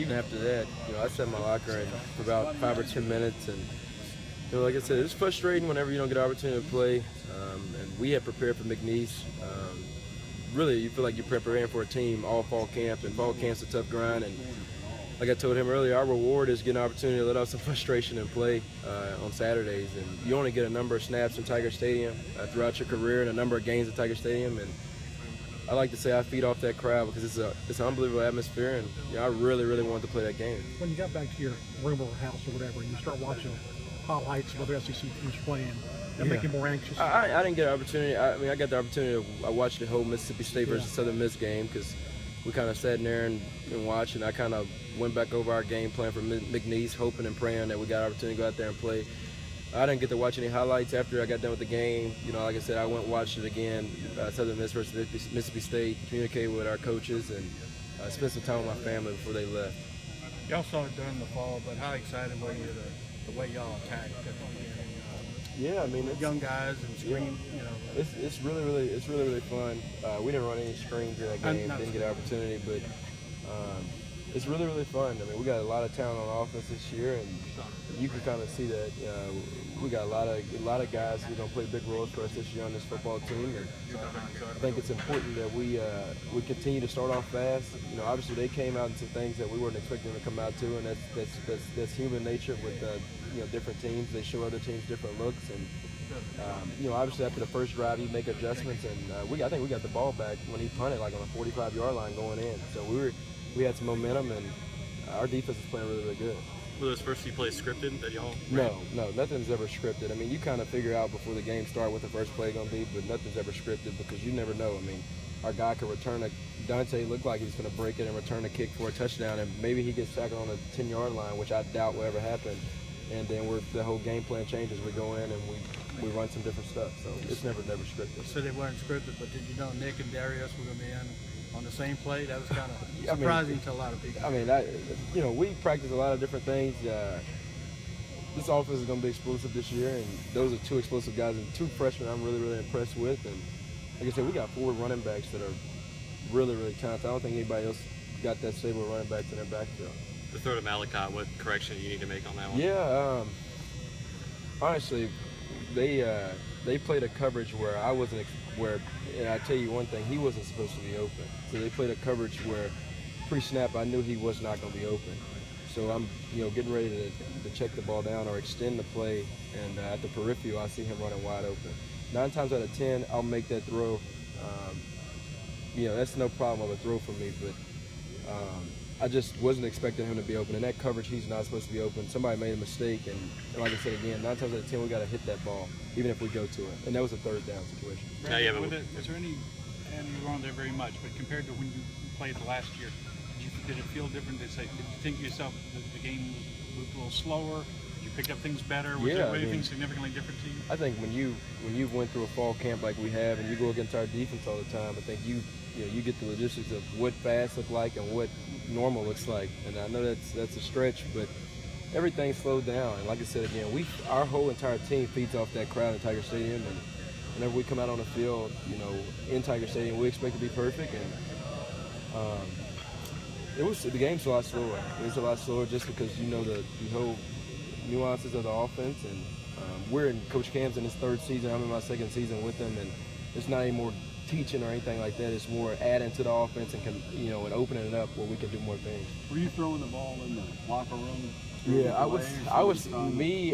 Even after that, I sat in my locker and for about 5 or 10 minutes, and like I said, it's frustrating whenever you don't get an opportunity to play. And we had prepared for McNeese. Really, you feel like you're preparing for a team all fall camp, and fall camp's a tough grind. And like I told him earlier, our reward is getting an opportunity to let out some frustration and play on Saturdays. And you only get a number of snaps in Tiger Stadium throughout your career and a number of games at Tiger Stadium. And I like to say I feed off that crowd because it's an unbelievable atmosphere, and I really, really wanted to play that game. When you got back to your room or house or whatever, and you start watching highlights of other SEC teams playing, that make you more anxious? I didn't get an opportunity. I got the opportunity to watch the whole Mississippi State versus Southern Miss game because we kind of sat in there and watched, and I kind of went back over our game plan for McNeese, hoping and praying that we got an opportunity to go out there and play. I didn't get to watch any highlights after I got done with the game. Like I said, I went and watched it again, Southern Miss versus Mississippi State, communicated with our coaches, and spent some time with my family before they left. Y'all saw it during the fall, but how excited were you the way y'all attacked? Yeah, I mean, it's young guys and screen. It's really fun. We didn't run any screens in that game, didn't get an opportunity, but it's really fun. I mean, we got a lot of talent on offense this year, and you can kind of see that. We got a lot of guys who are going to play big roles for us this year on this football team, and I think it's important that we continue to start off fast. Obviously they came out into things that we weren't expecting them to come out to, and that's human nature with different teams. They show other teams different looks, and obviously after the first drive you make adjustments, and I think we got the ball back when he punted like on a 45-yard line going in. So we had some momentum, and our defense is playing really good. Were those first few plays scripted that y'all ran? No, nothing's ever scripted. I mean, you kind of figure out before the game starts what the first play going to be, but nothing's ever scripted because you never know. I mean, our guy could return Dante looked like he's going to break it and return a kick for a touchdown, and maybe he gets tackled on the 10-yard line, which I doubt will ever happen. And then the whole game plan changes. We go in and we run some different stuff. So it's never scripted. So they weren't scripted, but did you know Nick and Darius were going to be in on the same play? That was kind of surprising to a lot of people. I mean, we practice a lot of different things. This offense is going to be explosive this year, and those are two explosive guys and two freshmen I'm really impressed with. And like I said, we got 4 running backs that are really talented. I don't think anybody else got that stable of running backs in their backfield. The throw to Malachi, what correction do you need to make on that one? Yeah, honestly, they played a coverage where I wasn't and I tell you one thing, he wasn't supposed to be open. So they played a coverage where pre-snap I knew he was not going to be open. So I'm getting ready to check the ball down or extend the play, and at the peripheral I see him running wide open. 9 times out of 10 I'll make that throw. That's no problem of a throw for me, but I just wasn't expecting him to be open. In that coverage, he's not supposed to be open. Somebody made a mistake, and like I said again, 9 times out of 10, we got to hit that ball, even if we go to it. And that was a 3rd down situation. Is there any, and you were on there very much, but compared to when you played last year, did it feel different? Did you think to yourself that the game moved a little slower? Did you pick up things better? Was there anything significantly different to you? I think when you went through a fall camp like we have, and you go against our defense all the time, I think you get the logistics of what fast looks like and what normal looks like. And I know that's a stretch, but everything slowed down. And like I said again, our whole entire team feeds off that crowd in Tiger Stadium, and whenever we come out on the field, in Tiger Stadium, we expect to be perfect. And the game's a lot slower. It was a lot slower just because the whole nuances of the offense, and we're in Coach Cam's in his 3rd season. I'm in my 2nd season with him, and it's not any more teaching or anything like that. It's more adding to the offense and and opening it up where we can do more things. Were you throwing the ball in the locker room? Yeah, I was. Me,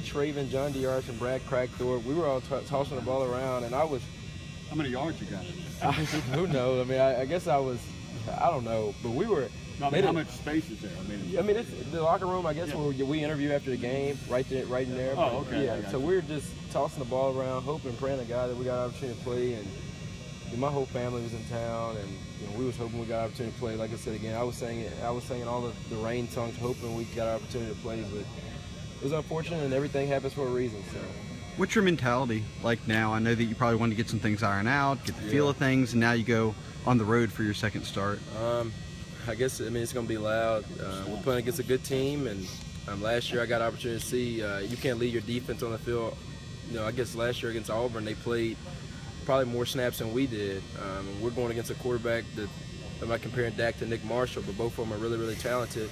Traven, John DeArce, and Brad Crackthorpe. We were all tossing the ball around, and I was. How many yards you got? Who knows? I mean, I guess I was. I don't know, but we were. No, how much space is there? It's the locker room. I guess where we interview after the game, right in there. Oh, okay. Yeah, so we're just tossing the ball around, hoping and praying to God that we got an opportunity to play. And my whole family was in town, and we was hoping we got an opportunity to play. Like I said again, I was singing all the rain songs, hoping we got an opportunity to play. But it was unfortunate, and everything happens for a reason. So. What's your mentality like now? I know that you probably wanted to get some things ironed out, get the feel of things, and now you go on the road for your 2nd start. I guess it's going to be loud. We're playing against a good team, and last year I got an opportunity to see you can't lead your defense on the field. I guess last year against Auburn they played probably more snaps than we did. We're going against a quarterback that I'm not comparing Dak to Nick Marshall, but both of them are really, really talented,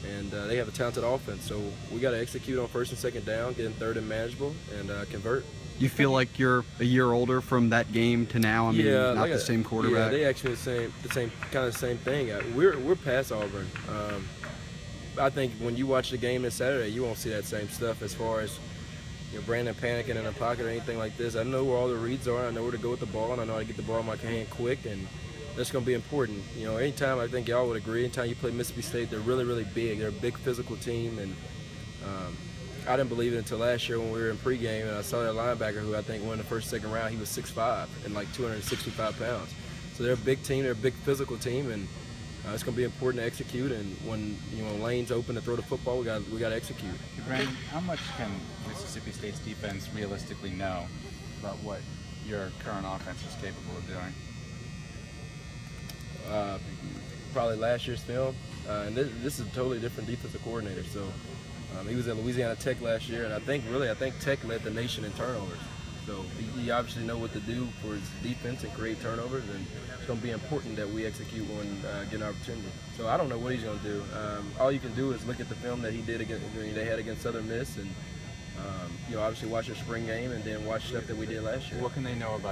and they have a talented offense. So we got to execute on first and second down, get in third and manageable, and convert. You feel like you're a year older from that game to now? I mean, yeah, not the same quarterback. Yeah, they actually the same thing. We're past Auburn. I think when you watch the game this Saturday, you won't see that same stuff as far as Brandon panicking in the pocket or anything like this. I know where all the reads are. I know where to go with the ball, and I know how to get the ball in my hand quick, and that's going to be important. Anytime, I think y'all would agree, anytime you play Mississippi State, they're really, really big. They're a big physical team, and I didn't believe it until last year when we were in pregame, and I saw that linebacker who I think won the first, second round. He was 6'5" and like 265 pounds. So they're a big team. They're a big physical team, and it's going to be important to execute. And when lanes open to throw the football, we got to execute. Hey, Brandon, how much can Mississippi State's defense realistically know about what your current offense is capable of doing? Probably last year's film. And this is a totally different defensive coordinator. So he was at Louisiana Tech last year, and I think Tech led the nation in turnovers. So he obviously knows what to do for his defense and create turnovers, and it's going to be important that we execute when get an opportunity. So I don't know what he's going to do. All you can do is look at the film that he did against Southern Miss, and obviously watch the spring game, and then watch stuff that we did last year. What can they know about